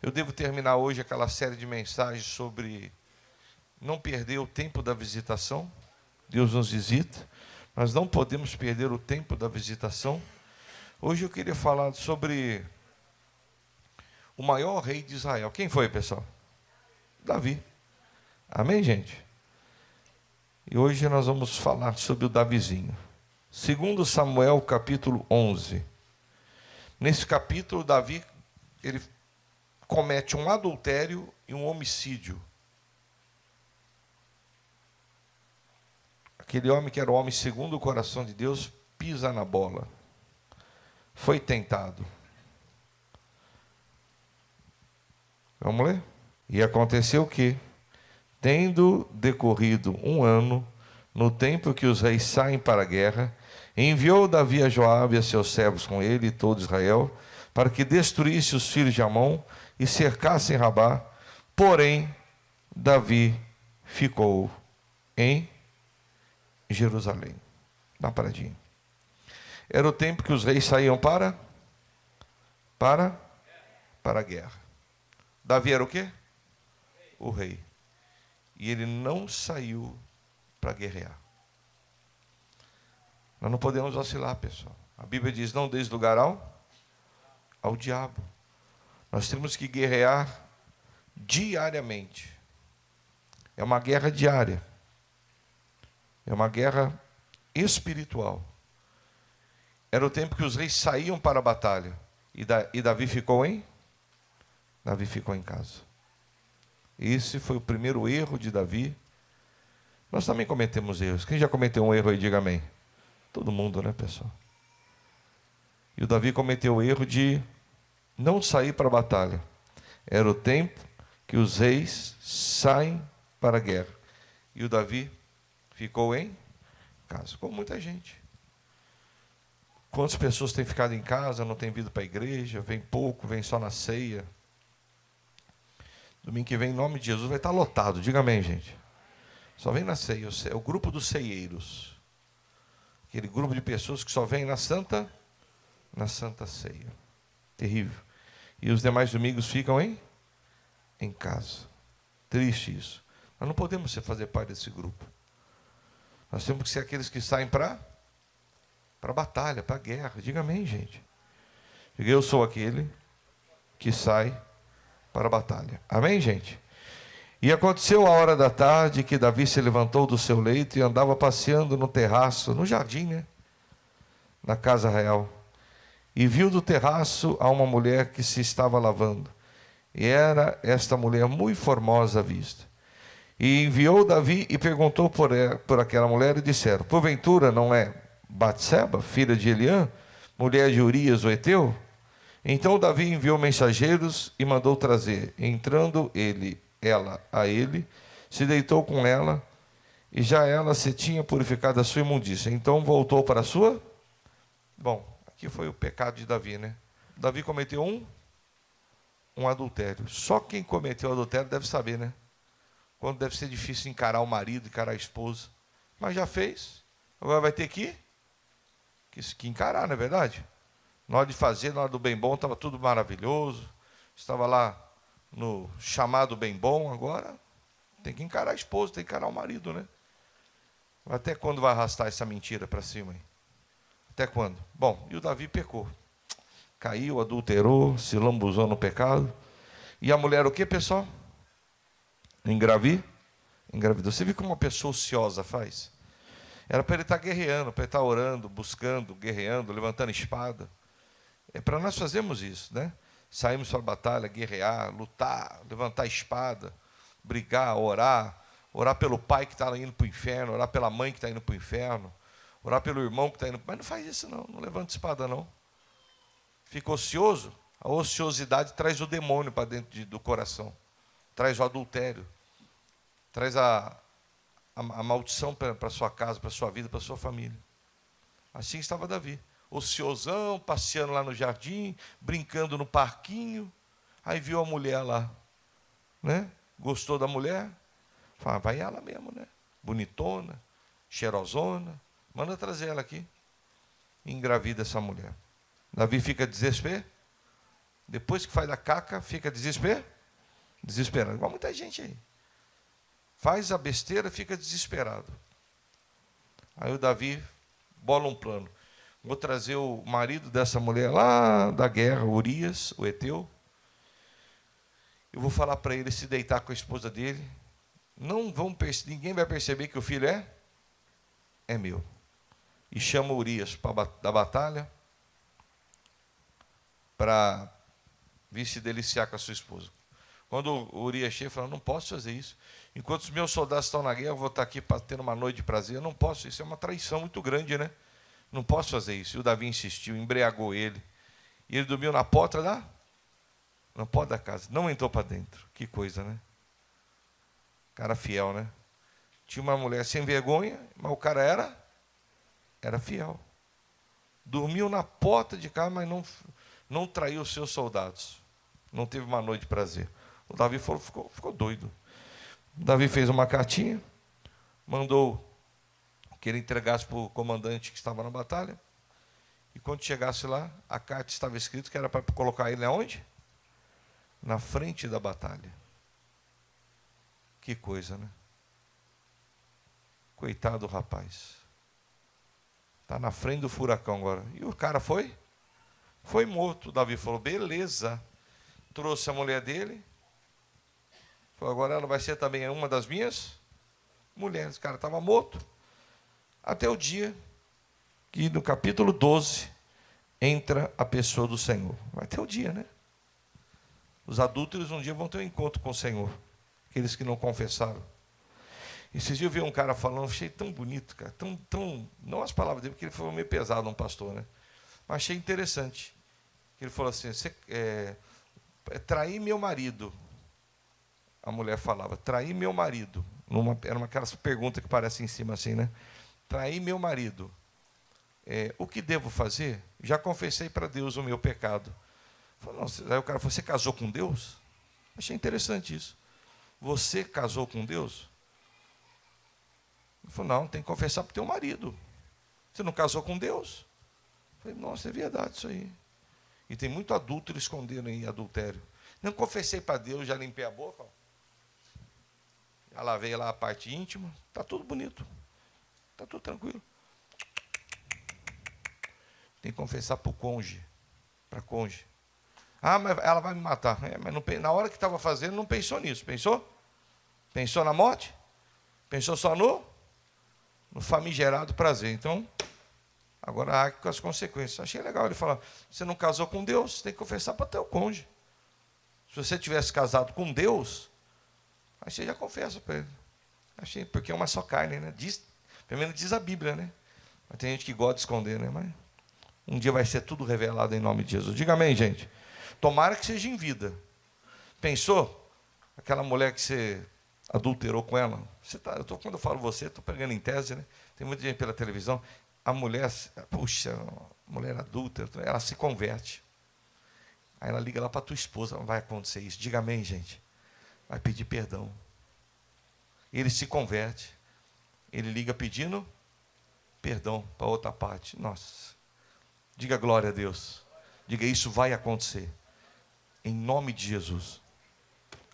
Eu devo terminar hoje aquela série de mensagens sobre não perder o tempo da visitação. Deus nos visita, nós não podemos perder o tempo da visitação. Hoje eu queria falar sobre o maior rei de Israel. Quem foi, pessoal? Davi. Amém, gente? E hoje nós vamos falar sobre o Davizinho. Segundo Samuel, capítulo 11. Nesse capítulo, Davi, ele comete um adultério e um homicídio. Aquele homem que era o homem segundo o coração de Deus, pisa na bola. Foi tentado. Vamos ler? E aconteceu que, tendo decorrido 1 ano, no tempo que os reis saem para a guerra, enviou Davi a Joabe e a seus servos com ele e todo Israel, para que destruísse os filhos de Amon e cercassem Rabá. Porém, Davi ficou em Jerusalém. Dá uma paradinha. Era o tempo que os reis saíam para a guerra. Davi era o quê? O rei. E ele não saiu para guerrear. Nós não podemos vacilar, pessoal. A Bíblia diz, não deis lugar ao diabo. Nós temos que guerrear diariamente. É uma guerra diária. É uma guerra espiritual. Era o tempo que os reis saíam para a batalha. E Davi ficou em? Davi ficou em casa. Esse foi o primeiro erro de Davi. Nós também cometemos erros. Quem já cometeu um erro aí, diga amém. Todo mundo, né, pessoal? E o Davi cometeu o erro de não sair para a batalha. Era o tempo que os reis saem para a guerra. E o Davi ficou em casa, como muita gente. Quantas pessoas têm ficado em casa, não têm vindo para a igreja, vem pouco, vem só na ceia. Domingo que vem, em nome de Jesus, vai estar lotado. Diga amém, gente. Só vem na ceia. É o grupo dos ceieiros. Aquele grupo de pessoas que só vem na Santa Ceia. Terrível. E os demais domingos ficam em casa. Triste isso. Nós não podemos fazer parte desse grupo. Nós temos que ser aqueles que saem para a batalha, para a guerra. Diga amém, gente. Diga, eu sou aquele que sai para a batalha. Amém, gente? E aconteceu a hora da tarde que Davi se levantou do seu leito e andava passeando no terraço, no jardim, né? Na casa real. E viu do terraço a uma mulher que se estava lavando. E era esta mulher muito formosa à vista. E enviou Davi e perguntou por aquela mulher e disseram, porventura não é Batseba, filha de Eliã, mulher de Urias o Heteu? Então Davi enviou mensageiros e mandou trazer. Entrando ela a ele, se deitou com ela, e já ela se tinha purificado da sua imundícia. Então voltou para a sua... Bom, aqui foi o pecado de Davi, né? Davi cometeu um adultério. Só quem cometeu adultério deve saber, né? Quando deve ser difícil encarar o marido, encarar a esposa. Mas já fez. Agora vai ter que encarar, não é verdade? Na hora de fazer, na hora do bem bom, estava tudo maravilhoso. Estava lá no chamado bem bom. Agora tem que encarar a esposa, tem que encarar o marido, né? Até quando vai arrastar essa mentira para cima, hein? Até quando? Bom, e o Davi pecou. Caiu, adulterou, se lambuzou no pecado. E a mulher o que, pessoal? Engravidou. Você viu como uma pessoa ociosa faz? Era para ele estar guerreando, para ele estar orando, buscando, guerreando, levantando espada. É para nós fazermos isso, né? Saímos para a batalha, guerrear, lutar, levantar espada, brigar, orar pelo pai que está indo para o inferno, orar pela mãe que está indo para o inferno, orar pelo irmão que está indo... Mas não faz isso não levanta espada não. Fica ocioso. A ociosidade traz o demônio para dentro do coração, traz o adultério, traz a maldição para a sua casa, para a sua vida, para a sua família. Assim estava Davi, ociosão, passeando lá no jardim, brincando no parquinho. Aí viu a mulher lá, né? Gostou da mulher? Fala, vai ela mesmo, né? Bonitona, cheirosona, manda trazer ela aqui. E engravida essa mulher. Davi fica Depois que faz a caca, fica desesperado. Igual muita gente aí. Faz a besteira, fica desesperado. Aí o Davi bola um plano. Vou trazer o marido dessa mulher lá da guerra, Urias, o Eteu. Eu vou falar para ele se deitar com a esposa dele. Ninguém vai perceber que o filho é meu. E chama Urias da batalha para vir se deliciar com a sua esposa. Quando o Urias chega, fala: não posso fazer isso. Enquanto os meus soldados estão na guerra, eu vou estar aqui para ter uma noite de prazer. Eu não posso, isso é uma traição muito grande, né? Não posso fazer isso. E o Davi insistiu, embriagou ele. E ele dormiu na porta da casa. Não entrou para dentro. Que coisa, né? Cara fiel, né? Tinha uma mulher sem vergonha, mas o cara era fiel. Dormiu na porta de casa, mas não traiu os seus soldados. Não teve uma noite de prazer. O Davi ficou doido. O Davi fez uma cartinha, mandou que ele entregasse para o comandante que estava na batalha. E quando chegasse lá, a carta estava escrito que era para colocar ele aonde? Na frente da batalha. Que coisa, né? Coitado do rapaz. Está na frente do furacão agora. E o cara foi morto. O Davi falou: beleza. Trouxe a mulher dele. Falou: agora ela vai ser também uma das minhas mulheres. O cara estava morto. Até o dia que no capítulo 12 entra a pessoa do Senhor. Vai ter o dia, né? Os adúlteros um dia vão ter um encontro com o Senhor. Aqueles que não confessaram. Esses dias eu vi um cara falando, achei tão bonito, cara. Não as palavras dele, porque ele foi meio pesado, um pastor, né? Mas achei interessante. Ele falou assim: traí meu marido. A mulher falava: traí meu marido. Era uma aquelas perguntas que parecem em cima assim, né? Traí meu marido. O que devo fazer? Já confessei para Deus o meu pecado. Falei: não. Aí o cara falou: você casou com Deus? Achei interessante isso. Você casou com Deus? Ele falou: não, tem que confessar para o teu marido. Você não casou com Deus? Eu falei: nossa, é verdade isso aí. E tem muito adúltero escondendo em adultério. Não confessei para Deus, já limpei a boca. Ó. Já lavei lá a parte íntima. Está tudo bonito. Está tudo tranquilo. Tem que confessar para o cônjuge. Para cônjuge. Ah, mas ela vai me matar. Mas na hora que estava fazendo, não pensou nisso. Pensou? Pensou na morte? Pensou só no famigerado prazer. Então, agora arque com as consequências. Achei legal ele falar: você não casou com Deus, você tem que confessar para teu cônjuge. Se você tivesse casado com Deus, aí você já confessa para ele. Achei, porque é uma só carne, né? Pelo menos diz a Bíblia, né? Mas tem gente que gosta de esconder, né? Mas um dia vai ser tudo revelado em nome de Jesus. Diga amém, gente. Tomara que seja em vida. Pensou? Aquela mulher que você adulterou com ela. Quando eu falo você, estou pregando em tese, né? Tem muita gente pela televisão. A mulher, puxa, mulher adúltera, ela se converte. Aí ela liga lá para a tua esposa: não vai acontecer isso. Diga amém, gente. Vai pedir perdão. Ele se converte. Ele liga pedindo perdão para outra parte. Nossa. Diga glória a Deus. Diga: isso vai acontecer. Em nome de Jesus.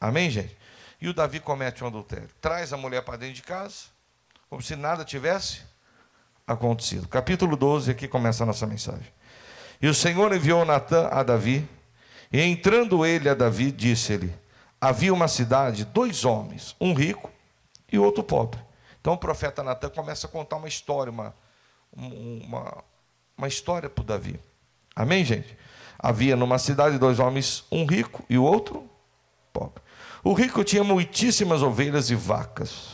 Amém, gente? E o Davi comete um adultério. Traz a mulher para dentro de casa, como se nada tivesse acontecido. Capítulo 12, aqui começa a nossa mensagem. E o Senhor enviou Natã a Davi, e entrando ele a Davi, disse-lhe: havia uma cidade, 2 homens, um rico e outro pobre. Então o profeta Natã começa a contar uma história, uma história para o Davi. Amém, gente? Havia numa cidade 2 homens, um rico e o outro pobre. O rico tinha muitíssimas ovelhas e vacas,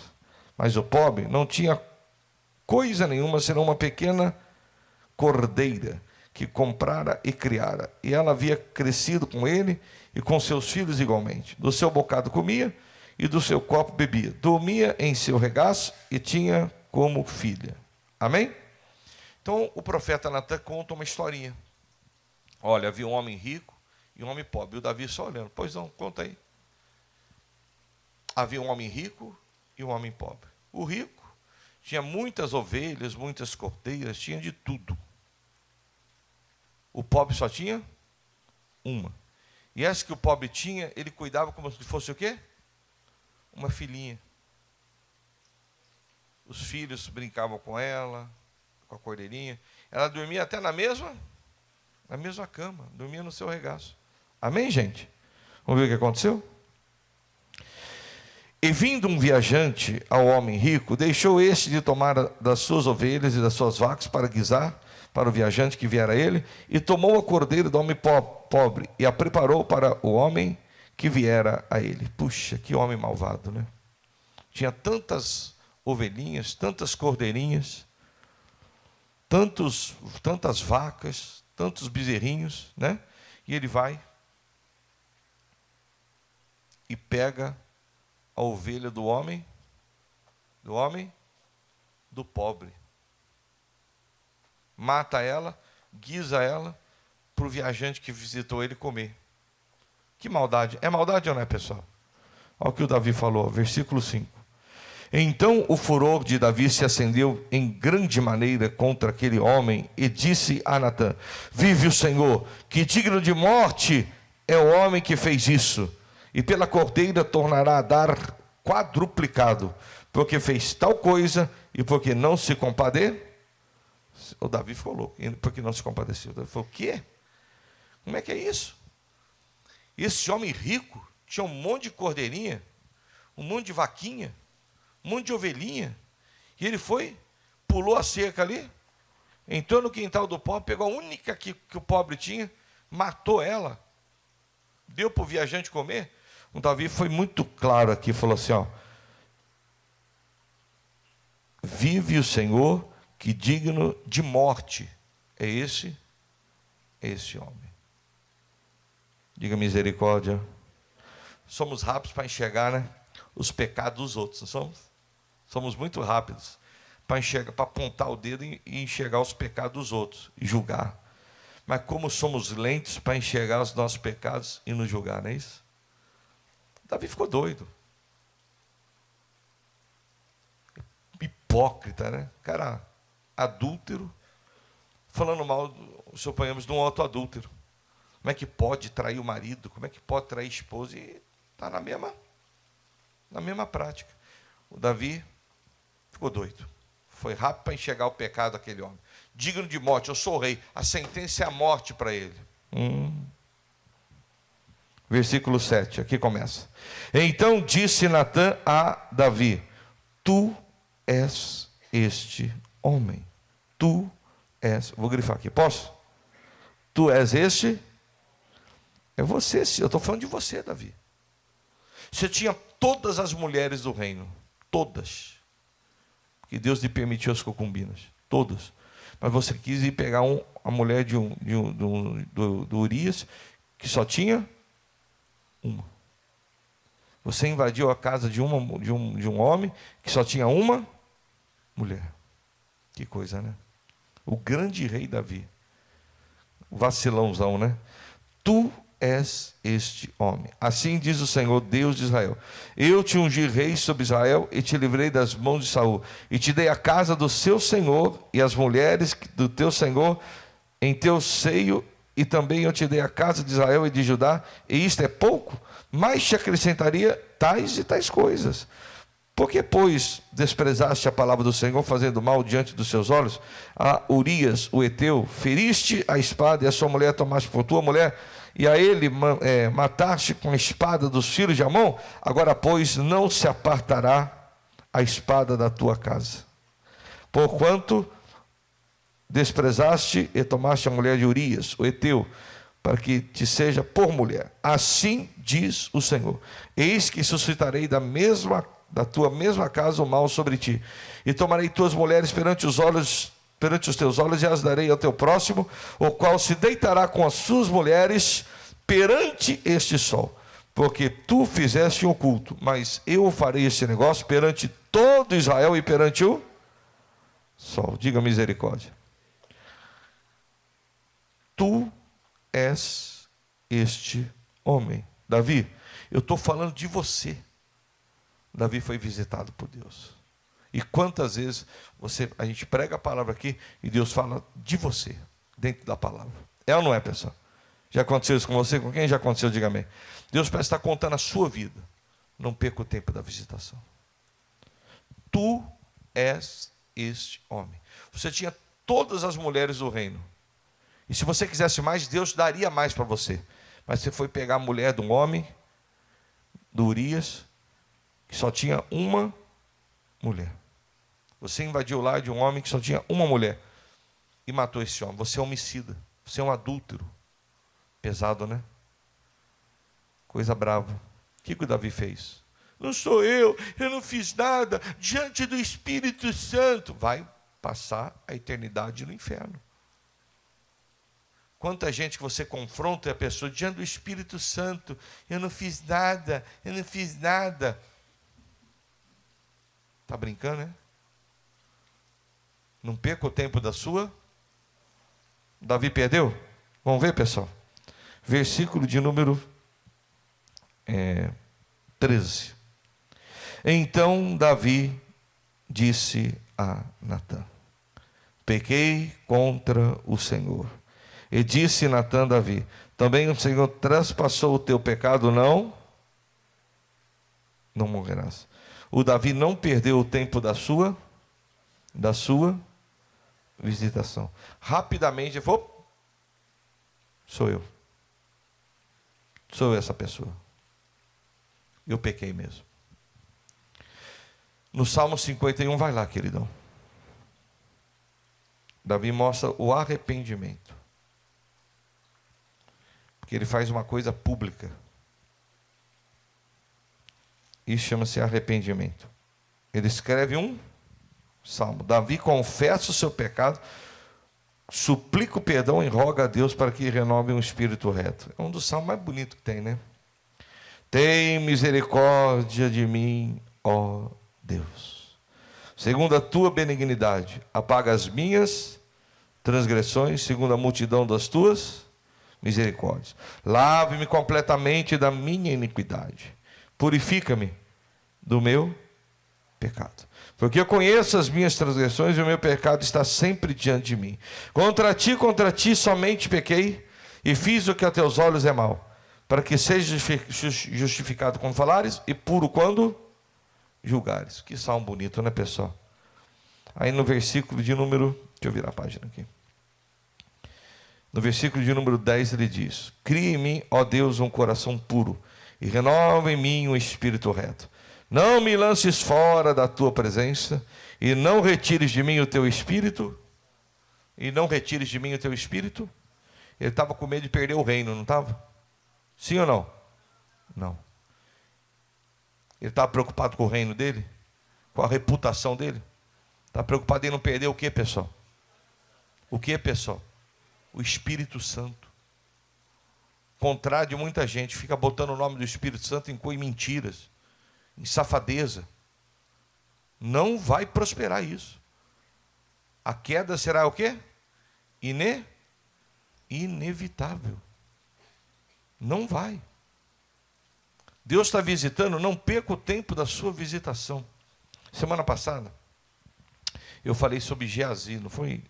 mas o pobre não tinha coisa nenhuma senão uma pequena cordeira que comprara e criara. E ela havia crescido com ele e com seus filhos igualmente. Do seu bocado comia e do seu copo bebia. Dormia em seu regaço e tinha como filha. Amém? Então o profeta Natã conta uma historinha. Olha, havia um homem rico e um homem pobre. E o Davi só olhando: pois não, conta aí. Havia um homem rico e um homem pobre. O rico tinha muitas ovelhas, muitas cordeiras, tinha de tudo. O pobre só tinha uma. E essa que o pobre tinha, ele cuidava como se fosse o quê? Uma filhinha. Os filhos brincavam com ela, com a cordeirinha. Ela dormia até na mesma cama, dormia no seu regaço. Amém, gente? Vamos ver o que aconteceu? E vindo um viajante ao homem rico, deixou este de tomar das suas ovelhas e das suas vacas para guisar para o viajante que viera a ele, e tomou a cordeira do homem pobre e a preparou para o homem que viera a ele. Puxa, que homem malvado, né? Tinha tantas ovelhinhas, tantas cordeirinhas, tantas vacas, tantos bezerrinhos, né? E ele vai e pega a ovelha do pobre. Mata ela, guisa ela, para o viajante que visitou ele comer. Que maldade. É maldade ou não é, pessoal? Olha o que o Davi falou, versículo 5. Então o furor de Davi se acendeu em grande maneira contra aquele homem, e disse a Natã: vive o Senhor, que digno de morte é o homem que fez isso, e pela cordeira tornará a dar quadruplicado, porque fez tal coisa e porque não se compadeceu. O Davi ficou louco, porque não se compadeceu. O Davi falou: o quê? Como é que é isso? Esse homem rico tinha um monte de cordeirinha, um monte de vaquinha, um monte de ovelhinha, e ele foi, pulou a cerca ali, entrou no quintal do pobre, pegou a única que o pobre tinha, matou ela, deu para o viajante comer. O Davi foi muito claro aqui, falou assim, ó: vive o Senhor, que digno de morte é esse homem. Diga misericórdia. Somos rápidos para enxergar, né, os pecados dos outros, não somos? Somos muito rápidos para enxergar, para apontar o dedo e enxergar os pecados dos outros e julgar. Mas como somos lentos para enxergar os nossos pecados e nos julgar, não é isso? Davi ficou doido. Hipócrita, né? Cara, adúltero, falando mal, suponhamos, de um outro adúltero. Como é que pode trair o marido? Como é que pode trair a esposa? E está na mesma prática. O Davi ficou doido. Foi rápido para enxergar o pecado daquele homem. Digno de morte, eu sou o rei. A sentença é a morte para ele. Versículo 7, aqui começa. Então disse Natã a Davi: tu és este homem. Tu és, vou grifar aqui, posso? Tu és este, é você, eu estou falando de você, Davi. Você tinha todas as mulheres do reino, todas, que Deus lhe permitiu as concubinas, todas. Mas você quis ir pegar a mulher do Urias, que só tinha uma. Você invadiu a casa de um homem que só tinha uma mulher. Que coisa, né? O grande rei Davi. Vacilãozão, né? Tu és este homem. Assim diz o Senhor, Deus de Israel: eu te ungi rei sobre Israel e te livrei das mãos de Saul, e te dei a casa do seu senhor e as mulheres do teu senhor em teu seio, e também eu te dei a casa de Israel e de Judá, e isto é pouco, mas te acrescentaria tais e tais coisas. Porque, pois, desprezaste a palavra do Senhor, fazendo mal diante dos seus olhos, a Urias, o Heteu, feriste a espada, e a sua mulher tomaste por tua mulher, e a ele mataste com a espada dos filhos de Amon? Agora, pois, não se apartará a espada da tua casa. Porquanto desprezaste e tomaste a mulher de Urias, o Heteu, para que te seja por mulher. Assim diz o Senhor: eis que suscitarei da tua mesma casa o mal sobre ti, e tomarei tuas mulheres perante os teus olhos, e as darei ao teu próximo, o qual se deitará com as suas mulheres perante este sol, porque tu fizeste um oculto, mas eu farei este negócio perante todo Israel e perante o sol. Diga misericórdia. Tu és este homem. Davi, eu estou falando de você. Davi foi visitado por Deus. E quantas vezes a gente prega a palavra aqui e Deus fala de você, dentro da palavra. É ou não é, pessoal? Já aconteceu isso com você? Com quem já aconteceu? Diga amém. Deus parece estar contando a sua vida. Não perca o tempo da visitação. Tu és este homem. Você tinha todas as mulheres do reino. E se você quisesse mais, Deus daria mais para você. Mas você foi pegar a mulher de um homem, do Urias, que só tinha uma mulher. Você invadiu lá de um homem que só tinha uma mulher e matou esse homem. Você é homicida. Você é um adúltero. Pesado, né? Coisa brava. O que o Davi fez? Não sou eu não fiz nada diante do Espírito Santo. Vai passar a eternidade no inferno. Quanta gente que você confronta a pessoa diante do Espírito Santo, eu não fiz nada, eu não fiz nada. Está brincando, né? Não perca o tempo da sua. Davi perdeu? Vamos ver, pessoal. Versículo de número 13. Então Davi disse a Natã: pequei contra o Senhor. E disse Natã a Davi: também o Senhor traspassou o teu pecado, não morrerás. O Davi não perdeu o tempo da sua visitação. Rapidamente ele falou: sou eu essa pessoa. Eu pequei mesmo. No Salmo 51, vai lá, queridão. Davi mostra o arrependimento. Porque ele faz uma coisa pública. Isso chama-se arrependimento. Ele escreve um salmo. Davi confessa o seu pecado, suplica o perdão e roga a Deus para que renove um espírito reto. É um dos salmos mais bonitos que tem, né? Tem misericórdia de mim, ó Deus. Segundo a tua benignidade, apaga as minhas transgressões, segundo a multidão das tuas misericórdias. Lave-me completamente da minha iniquidade. Purifica-me do meu pecado. Porque eu conheço as minhas transgressões e o meu pecado está sempre diante de mim. Contra ti somente pequei e fiz o que a teus olhos é mal, para que seja justificado quando falares e puro quando julgares. Que salmo bonito, né, pessoal? Aí no versículo de número... Deixa eu virar a página aqui. No versículo de número 10 ele diz: cria em mim, ó Deus, um coração puro e renova em mim um espírito reto. Não me lances fora da tua presença e não retires de mim o teu espírito. E não retires de mim o teu espírito. Ele estava com medo de perder o reino, não estava? Sim ou não? Não. Ele estava preocupado com o reino dele? Com a reputação dele? Está preocupado em não perder o que, pessoal? O que, pessoal? O Espírito Santo. Contrário de muita gente, fica botando o nome do Espírito Santo em mentiras, em safadeza. Não vai prosperar isso. A queda será o quê? Inevitável. Não vai. Deus está visitando, não perca o tempo da sua visitação. Semana passada, eu falei sobre Geazi, não foi?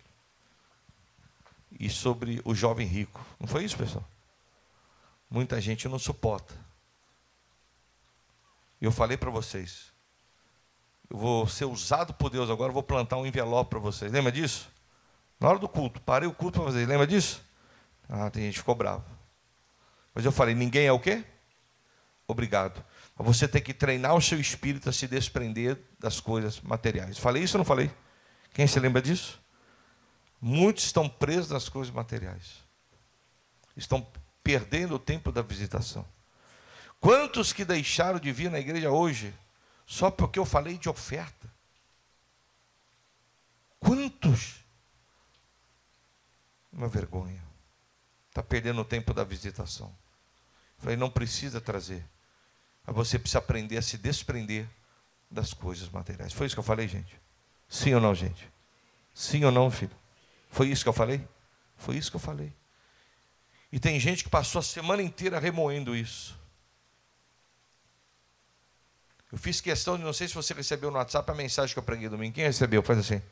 E sobre o jovem rico. Não foi isso, pessoal? Muita gente não suporta. Eu falei para vocês, eu vou ser usado por Deus agora, eu vou plantar um envelope para vocês. Lembra disso? Na hora do culto, parei o culto para vocês. Lembra disso? Tem gente que ficou brava. Mas eu falei, ninguém é o quê? Obrigado. Mas você tem que treinar o seu espírito a se desprender das coisas materiais. Falei isso ou não falei? Quem se lembra disso? Muitos estão presos nas coisas materiais. Estão perdendo o tempo da visitação. Quantos que deixaram de vir na igreja hoje só porque eu falei de oferta? Quantos? Uma vergonha. Está perdendo o tempo da visitação. Eu falei, não precisa trazer. Mas você precisa aprender a se desprender das coisas materiais. Foi isso que eu falei, gente? Sim ou não, gente? Sim ou não, filho? Foi isso que eu falei? Foi isso que eu falei. E tem gente que passou a semana inteira remoendo isso. Eu fiz questão de, não sei se você recebeu no WhatsApp a mensagem que eu preguei domingo. Quem recebeu? Faz assim.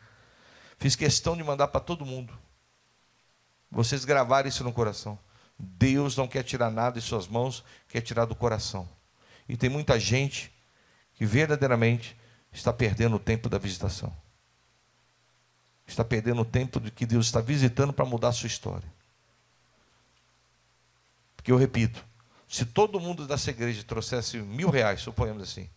Fiz questão de mandar para todo mundo. Vocês gravaram isso no coração. Deus não quer tirar nada de suas mãos, quer tirar do coração. E tem muita gente que verdadeiramente está perdendo o tempo da visitação. Está perdendo o tempo de que Deus está visitando para mudar a sua história. Porque eu repito, se todo mundo dessa igreja trouxesse R$1.000, suponhamos assim,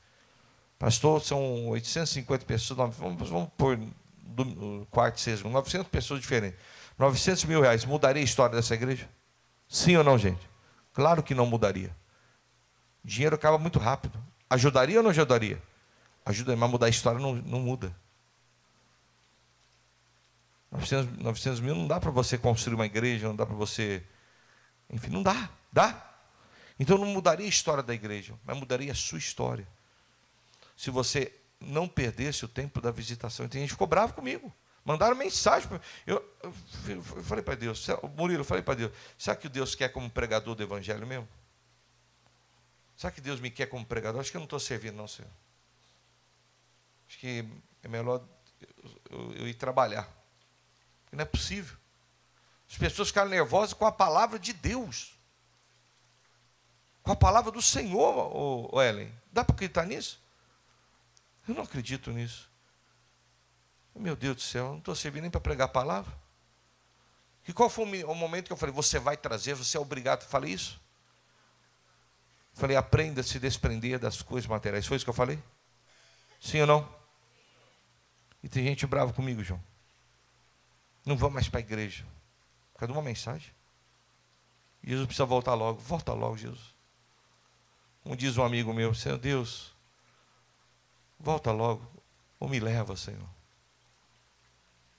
pastor, são 850 pessoas, vamos pôr do quarto e sexto, 900 pessoas diferentes, 900 mil reais, mudaria a história dessa igreja? Sim ou não, gente? Claro que não mudaria. Dinheiro acaba muito rápido. Ajudaria ou não ajudaria? Ajuda, mas mudar a história não muda. 900 mil não dá para você construir uma igreja, não dá para você... Enfim, não dá. Dá? Então não mudaria a história da igreja, mas mudaria a sua história. Se você não perdesse o tempo da visitação. E tem gente que ficou bravo comigo. Mandaram mensagem. Eu falei para Deus, Murilo, eu falei para Deus, será que Deus quer como pregador do evangelho mesmo? Será que Deus me quer como pregador? Acho que eu não estou servindo, não, Senhor. Acho que é melhor eu ir trabalhar. Porque não é possível. As pessoas ficaram nervosas com a palavra de Deus. Com a palavra do Senhor, Ellen. Dá para acreditar nisso? Eu não acredito nisso. Meu Deus do céu, eu não estou servindo nem para pregar a palavra. E qual foi o momento que eu falei, você vai trazer, você é obrigado? Eu falei isso? Falei, aprenda a se desprender das coisas materiais. Foi isso que eu falei? Sim ou não? E tem gente brava comigo, João. Não vou mais para a igreja. Por causa de uma mensagem. Jesus precisa voltar logo. Volta logo, Jesus. Como diz um amigo meu, Senhor Deus, volta logo, ou me leva, Senhor.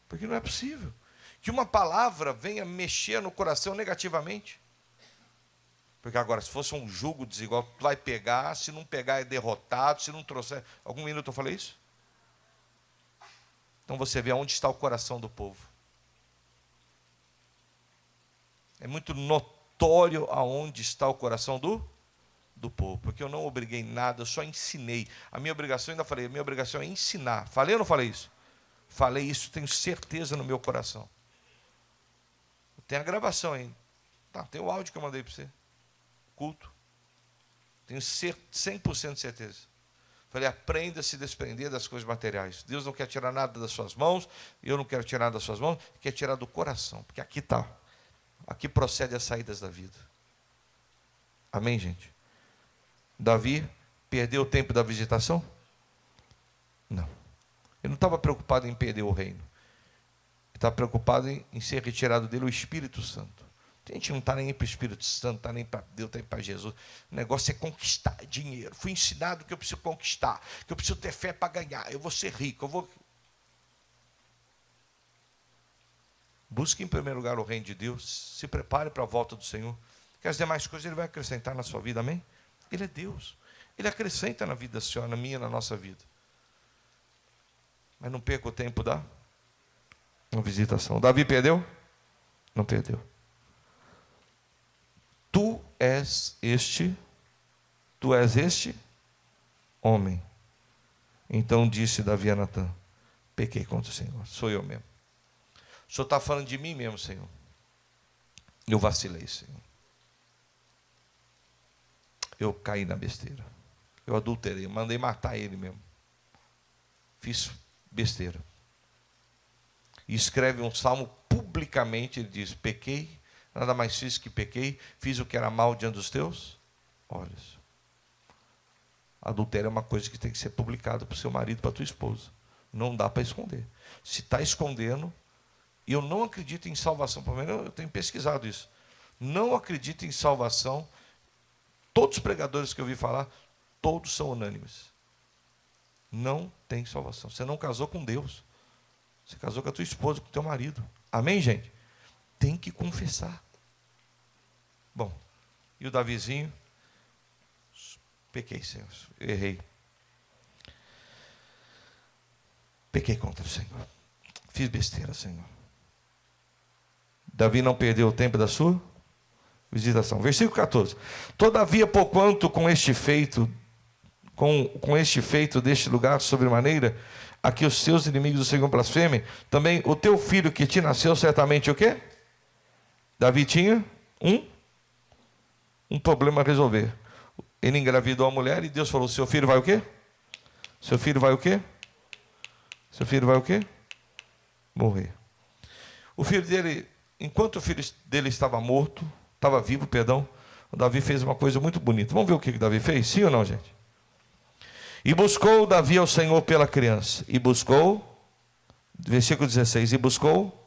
Porque não é possível que uma palavra venha mexer no coração negativamente. Porque agora, se fosse um jugo desigual, tu vai pegar, se não pegar é derrotado, se não trouxer... Algum minuto eu falei isso? Então você vê onde está o coração do povo. É muito notório aonde está o coração do povo, porque eu não obriguei nada, eu só ensinei. A minha obrigação, ainda falei, a minha obrigação é ensinar. Falei ou não falei isso? Falei isso, tenho certeza no meu coração. Tem a gravação ainda. Tá, tem o áudio que eu mandei para você. Culto. Tenho 100% de certeza. Falei, aprenda a se desprender das coisas materiais. Deus não quer tirar nada das suas mãos, eu não quero tirar das suas mãos, quer tirar do coração, porque aqui está. Aqui procede as saídas da vida. Amém, gente? Davi perdeu o tempo da visitação? Não. Ele não estava preocupado em perder o reino. Ele estava preocupado em ser retirado dele o Espírito Santo. A gente não está nem para o Espírito Santo, está nem para Deus, está nem para Jesus. O negócio é conquistar dinheiro. Fui ensinado que eu preciso conquistar, que eu preciso ter fé para ganhar. Eu vou ser rico, eu vou... Busque em primeiro lugar o reino de Deus. Se prepare para a volta do Senhor. Que as demais coisas Ele vai acrescentar na sua vida, amém? Ele é Deus. Ele acrescenta na vida da senhora, na minha, na nossa vida. Mas não perca o tempo da visitação. Davi perdeu? Não perdeu. Tu és este homem. Então disse Davi a Natã, pequei contra o Senhor, sou eu mesmo. O Senhor está falando de mim mesmo, Senhor. Eu vacilei, Senhor. Eu caí na besteira. Eu adulterei, mandei matar ele mesmo. Fiz besteira. E escreve um salmo publicamente, ele diz, pequei, nada mais fiz que pequei, fiz o que era mal diante dos teus olhos. Adultério é uma coisa que tem que ser publicada para o seu marido, para a tua esposa. Não dá para esconder. Se está escondendo, e eu não acredito em salvação, pelo menos eu tenho pesquisado isso. Não acredito em salvação. Todos os pregadores que eu vi falar, todos são unânimes. Não tem salvação. Você não casou com Deus. Você casou com a tua esposa, com o teu marido. Amém, gente? Tem que confessar. Bom, e o Davizinho? Pequei, Senhor. Errei. Pequei contra o Senhor. Fiz besteira, Senhor. Davi não perdeu o tempo da sua visitação. Versículo 14. Todavia, porquanto com este feito deste lugar sobremaneira, a que os seus inimigos do Senhor blasfemem, também o teu filho que te nasceu, certamente o quê? Davi tinha um problema a resolver. Ele engravidou a mulher e Deus falou: seu filho vai o quê? Seu filho vai o quê? Seu filho vai o quê? Morrer. O filho dele, enquanto o filho dele estava morto, estava vivo, perdão, o Davi fez uma coisa muito bonita. Vamos ver o que Davi fez? Sim ou não, gente? E buscou Davi ao Senhor pela criança. E buscou, versículo 16, e buscou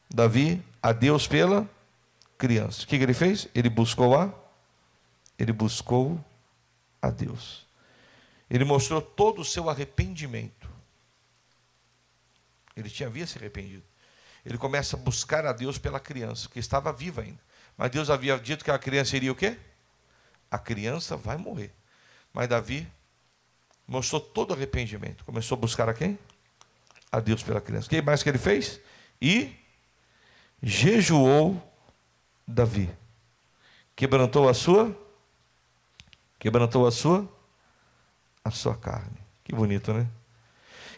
Davi a Deus pela criança. O que ele fez? Ele buscou a Deus. Ele mostrou todo o seu arrependimento. Ele havia se arrependido. Ele começa a buscar a Deus pela criança, que estava viva ainda. Mas Deus havia dito que a criança iria o quê? A criança vai morrer. Mas Davi mostrou todo o arrependimento. Começou a buscar a quem? A Deus pela criança. O que mais que ele fez? E jejuou Davi. Quebrantou a sua carne. Que bonito, né?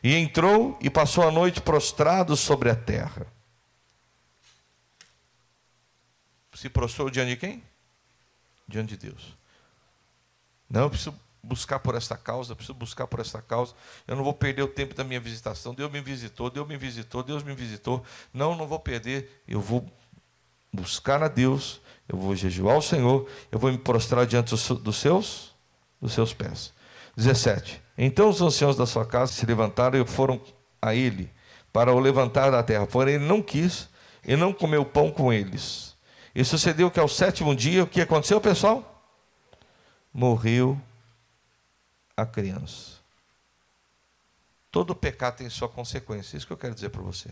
E entrou e passou a noite prostrado sobre a terra. Se prostrou diante de quem? Diante de Deus. Não, eu preciso buscar por esta causa, eu não vou perder o tempo da minha visitação. Deus me visitou. Não vou perder, eu vou buscar a Deus, eu vou jejuar ao Senhor, eu vou me prostrar diante dos seus pés. 17. Então os anciãos da sua casa se levantaram e foram a ele para o levantar da terra. Porém ele não quis e não comeu pão com eles. E sucedeu que ao 7º dia, o que aconteceu, pessoal? Morreu a criança. Todo pecado tem sua consequência. Isso que eu quero dizer para você.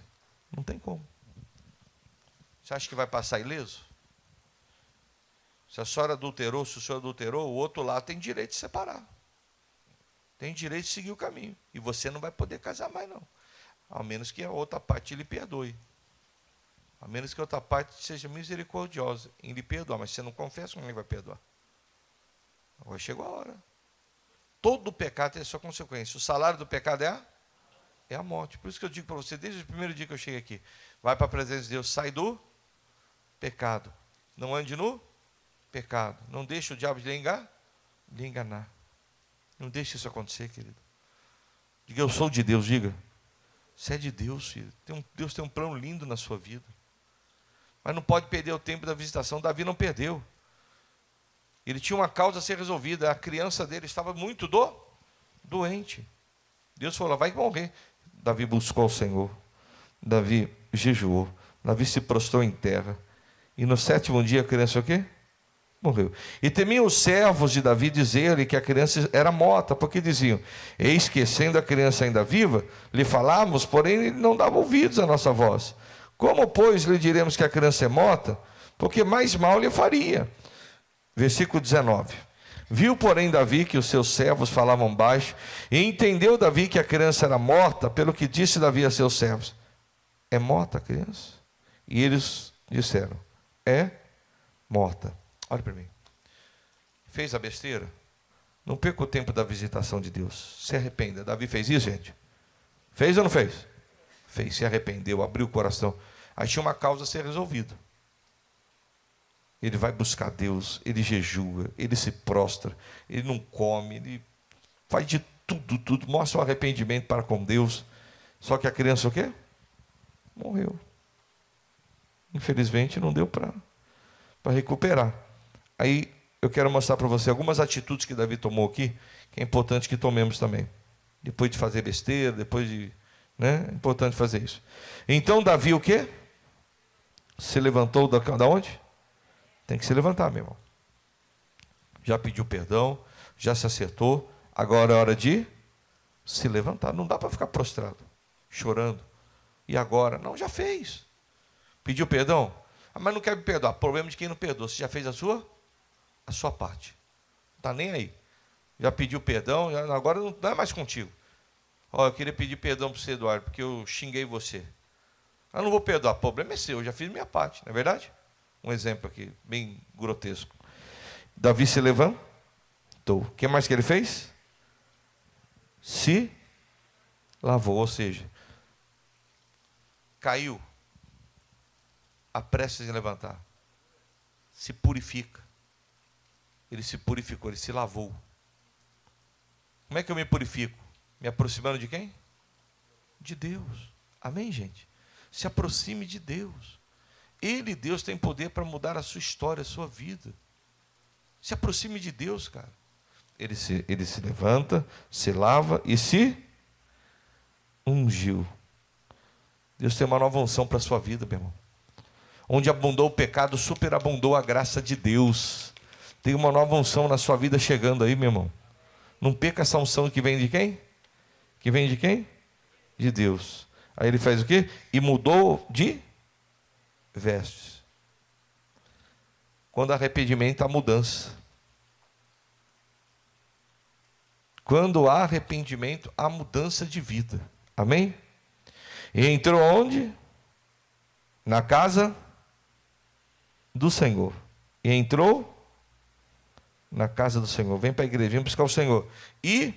Não tem como. Você acha que vai passar ileso? Se a senhora adulterou, se o senhor adulterou, o outro lá tem direito de separar. Tem direito de seguir o caminho. E você não vai poder casar mais, não. Ao menos que a outra parte lhe perdoe. A menos que a outra parte seja misericordiosa em lhe perdoar. Mas se você não confessa, ninguém vai perdoar. Agora chegou a hora. Todo pecado tem a sua consequência. O salário do pecado é a morte. Por isso que eu digo para você, desde o primeiro dia que eu cheguei aqui, vai para a presença de Deus, sai do pecado. Não ande no pecado. Não deixe o diabo lhe enganar. Não deixe isso acontecer, querido. Diga, eu sou de Deus, diga. Você é de Deus, filho. Deus tem um plano lindo na sua vida. Mas não pode perder o tempo da visitação. Davi não perdeu. Ele tinha uma causa a ser resolvida. A criança dele estava muito doente. Deus falou, vai morrer. Davi buscou o Senhor. Davi jejuou. Davi se prostrou em terra. E no 7º dia a criança o quê? Morreu. E temiam os servos de Davi dizer-lhe que a criança era morta, porque diziam, eis que sendo a criança ainda viva, lhe falávamos, porém ele não dava ouvidos à nossa voz. Como, pois, lhe diremos que a criança é morta? Porque mais mal lhe faria. Versículo 19. Viu, porém, Davi que os seus servos falavam baixo, e entendeu Davi que a criança era morta, pelo que disse Davi a seus servos, é morta a criança? E eles disseram, é morta. Olha para mim. Fez a besteira? Não perca o tempo da visitação de Deus. Se arrependa. Davi fez isso, gente? Fez ou não fez? Fez, se arrependeu, abriu o coração. Aí tinha uma causa a ser resolvida. Ele vai buscar Deus, ele jejua, ele se prostra, ele não come, ele faz de tudo, mostra o arrependimento para com Deus. Só que a criança o quê? Morreu. Infelizmente não deu para recuperar. Aí eu quero mostrar para você algumas atitudes que Davi tomou aqui, que é importante que tomemos também. Depois de fazer besteira, é importante fazer isso. Então Davi o quê? Se levantou da onde? Tem que se levantar, meu irmão. Já pediu perdão, já se acertou, agora é hora de se levantar. Não dá para ficar prostrado, chorando. E agora? Não, já fez. Pediu perdão? Mas não quer me perdoar. Problema de quem não perdoa. Você já fez a sua parte. Não está nem aí. Já pediu perdão, agora não é mais contigo. Eu queria pedir perdão para você, Eduardo, porque eu xinguei você. Eu não vou perdoar. O problema é seu, eu já fiz minha parte, não é verdade? Um exemplo aqui, bem grotesco. Davi se levantou. O que mais que ele fez? Se lavou, ou seja, caiu, apressa-se em levantar, se purifica, Ele se purificou, ele se lavou. Como é que eu me purifico? Me aproximando de quem? De Deus. Amém, gente? Se aproxime de Deus. Ele, Deus, tem poder para mudar a sua história, a sua vida. Se aproxime de Deus, cara. Ele se levanta, se lava e se ungiu. Deus tem uma nova unção para a sua vida, meu irmão. Onde abundou o pecado, superabundou a graça de Deus. Tem uma nova unção na sua vida chegando aí, meu irmão. Não perca essa unção que vem de quem? Que vem de quem? De Deus. Aí ele faz o quê? E mudou de vestes. Quando há arrependimento, há mudança. Quando há arrependimento, há mudança de vida. Amém? E entrou onde? Na casa do Senhor. E entrou na casa do Senhor. Vem para a igreja, vem buscar o Senhor. E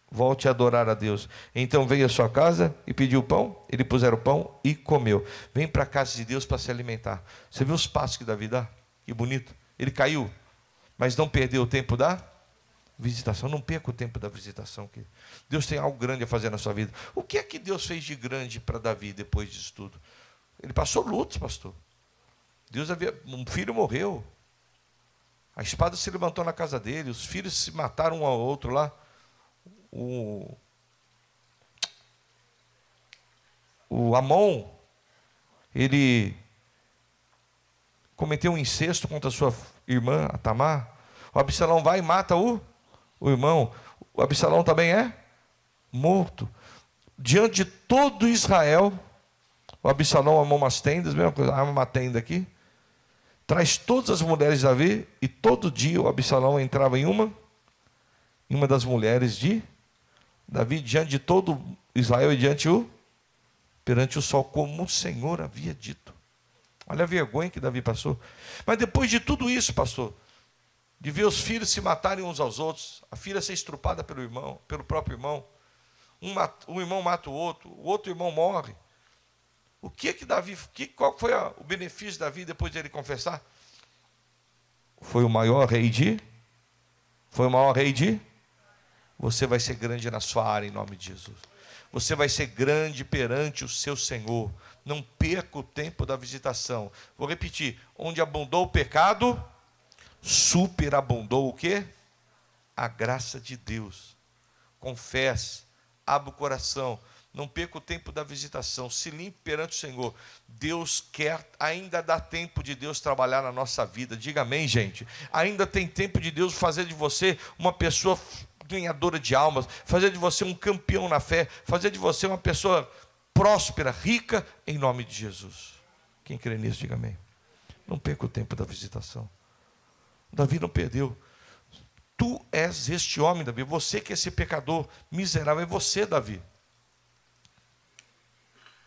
volte a adorar a Deus. Então veio à sua casa e pediu pão. Ele puseram o pão e comeu. Vem para a casa de Deus para se alimentar. Você viu os passos que Davi dá? Que bonito. Ele caiu, mas não perdeu o tempo da visitação. Não perca o tempo da visitação. Deus tem algo grande a fazer na sua vida. O que é que Deus fez de grande para Davi depois disso tudo? Ele passou lutos, pastor. Um filho morreu. A espada se levantou na casa dele. Os filhos se mataram um ao outro lá. O Amon, ele cometeu um incesto contra a sua irmã, a Tamar. O Absalão vai e mata o irmão. O Absalão também é morto. Diante de todo Israel, o Absalão armou umas tendas, mesma coisa, arma uma tenda aqui, traz todas as mulheres de Davi, e todo dia o Absalão entrava em uma das mulheres de Davi, diante de todo Israel e perante o sol, como o Senhor havia dito. Olha a vergonha que Davi passou. Mas depois de tudo isso, pastor, de ver os filhos se matarem uns aos outros, a filha ser estrupada pelo próprio irmão, um irmão mata o outro irmão morre. Qual foi o benefício de Davi depois de ele confessar? Foi o maior rei de? Você vai ser grande na sua área, em nome de Jesus. Você vai ser grande perante o seu Senhor. Não perca o tempo da visitação. Vou repetir. Onde abundou o pecado, superabundou o quê? A graça de Deus. Confesse, abra o coração. Não perca o tempo da visitação. Se limpe perante o Senhor. Deus quer, ainda dá tempo de Deus trabalhar na nossa vida. Diga amém, gente. Ainda tem tempo de Deus fazer de você uma pessoa ganhadora de almas, fazer de você um campeão na fé, fazer de você uma pessoa próspera, rica, em nome de Jesus. Quem crê nisso, diga amém. Não perca o tempo da visitação. Davi não perdeu. Tu és este homem, Davi. Você que é esse pecador miserável, é você, Davi.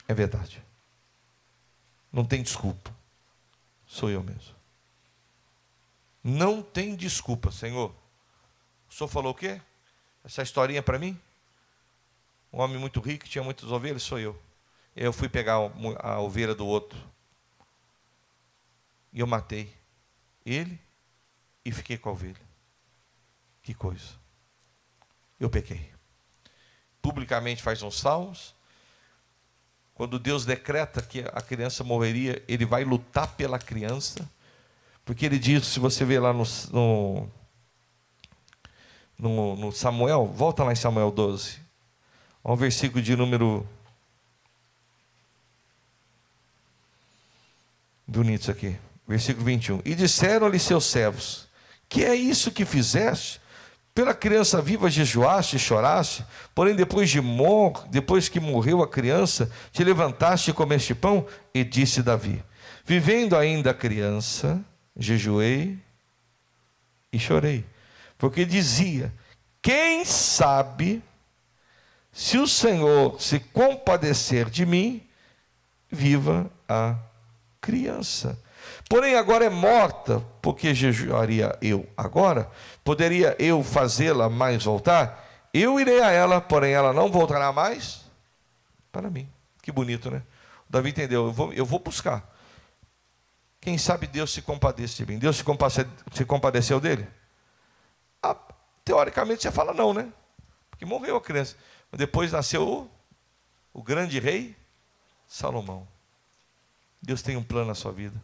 É verdade. Não tem desculpa. Sou eu mesmo. Não tem desculpa, Senhor. O Senhor falou o quê? Essa historinha para mim? Um homem muito rico que tinha muitas ovelhas, sou eu. Eu fui pegar a ovelha do outro. E eu matei ele e fiquei com a ovelha. Que coisa. Eu pequei. Publicamente faz uns salmos. Quando Deus decreta que a criança morreria, Ele vai lutar pela criança. Porque Ele diz, se você ver lá no Samuel, volta lá em Samuel 12. Olha o versículo de número... Bonito isso aqui. Versículo 21. E disseram-lhe seus servos: que é isso que fizeste? Pela criança viva jejuaste e choraste, porém depois que morreu a criança, te levantaste e comeste pão? E disse Davi: vivendo ainda a criança, jejuei e chorei, porque dizia: quem sabe, se o Senhor se compadecer de mim, viva a criança. Porém agora é morta, porque jejuaria eu agora? Poderia eu fazê-la mais voltar? Eu irei a ela, porém ela não voltará mais para mim. Que bonito, né? Davi entendeu, eu vou buscar. Quem sabe Deus se compadece de mim. Deus se compadeceu dele? Teoricamente você fala não, né? Porque morreu a criança. Mas depois nasceu o grande rei Salomão. Deus tem um plano na sua vida.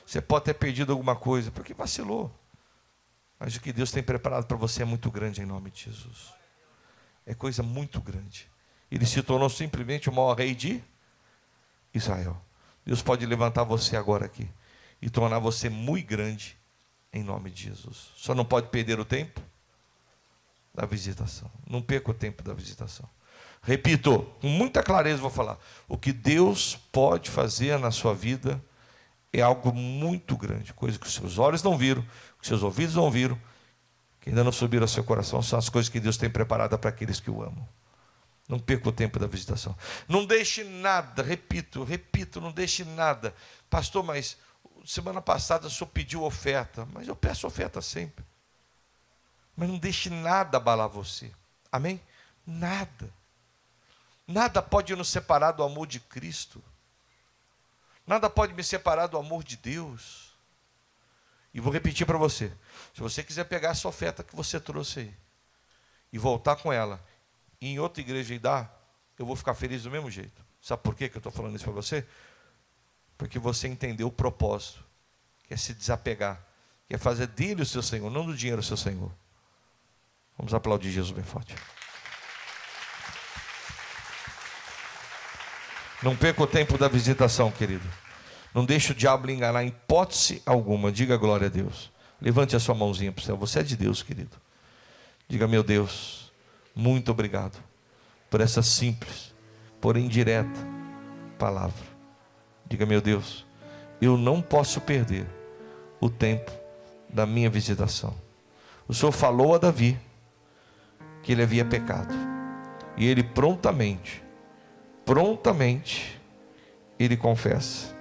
Você pode ter perdido alguma coisa, porque vacilou. Mas o que Deus tem preparado para você é muito grande em nome de Jesus. É coisa muito grande. Ele se tornou simplesmente o maior rei de Israel. Deus pode levantar você agora aqui e tornar você muito grande em nome de Jesus. Só não pode perder o tempo da visitação. Não perca o tempo da visitação. Repito, com muita clareza vou falar. O que Deus pode fazer na sua vida é algo muito grande. Coisa que os seus olhos não viram, que os seus ouvidos não viram, que ainda não subiram ao seu coração. São as coisas que Deus tem preparado para aqueles que o amam. Não perca o tempo da visitação. Não deixe nada, repito, não deixe nada. Pastor, mas semana passada o senhor pediu oferta. Mas eu peço oferta sempre. Mas não deixe nada abalar você. Amém? Nada. Nada pode nos separar do amor de Cristo. Nada pode me separar do amor de Deus. E vou repetir para você. Se você quiser pegar essa oferta que você trouxe aí e voltar com ela e em outra igreja e dar, eu vou ficar feliz do mesmo jeito. Sabe por quê que eu estou falando isso para você? Porque você entendeu o propósito, que é se desapegar, que é fazer dele o seu Senhor, não do dinheiro o seu Senhor. Vamos aplaudir Jesus bem forte. Não perca o tempo da visitação, querido. Não deixe o diabo lhe enganar em hipótese alguma. Diga glória a Deus. Levante a sua mãozinha para o céu. Você é de Deus, querido. Diga, meu Deus, muito obrigado por essa simples, porém direta palavra. Diga, meu Deus, eu não posso perder o tempo da minha visitação. O Senhor falou a Davi que ele havia pecado. E ele prontamente, ele confessa,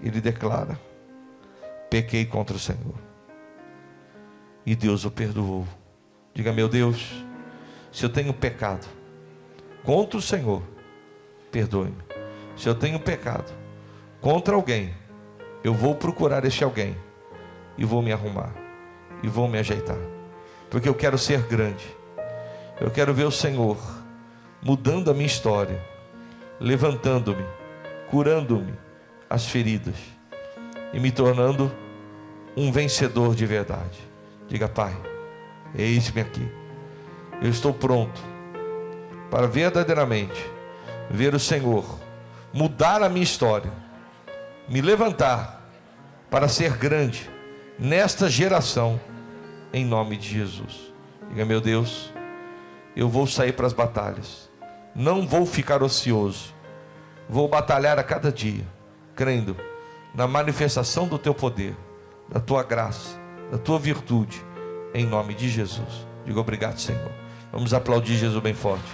ele declara: pequei contra o Senhor. E Deus o perdoou. Diga, meu Deus, se eu tenho pecado contra o Senhor, perdoe-me. Se eu tenho pecado contra alguém, eu vou procurar este alguém e vou me arrumar e vou me ajeitar, porque eu quero ser grande. Eu quero ver o Senhor mudando a minha história, levantando-me, curando-me as feridas e me tornando um vencedor de verdade. Diga, Pai, eis-me aqui. Eu estou pronto para verdadeiramente ver o Senhor mudar a minha história, me levantar para ser grande nesta geração, em nome de Jesus. Diga, meu Deus, eu vou sair para as batalhas, não vou ficar ocioso, vou batalhar a cada dia, crendo na manifestação do teu poder, da tua graça, da tua virtude, em nome de Jesus. Diga, obrigado, Senhor. Vamos aplaudir Jesus bem forte.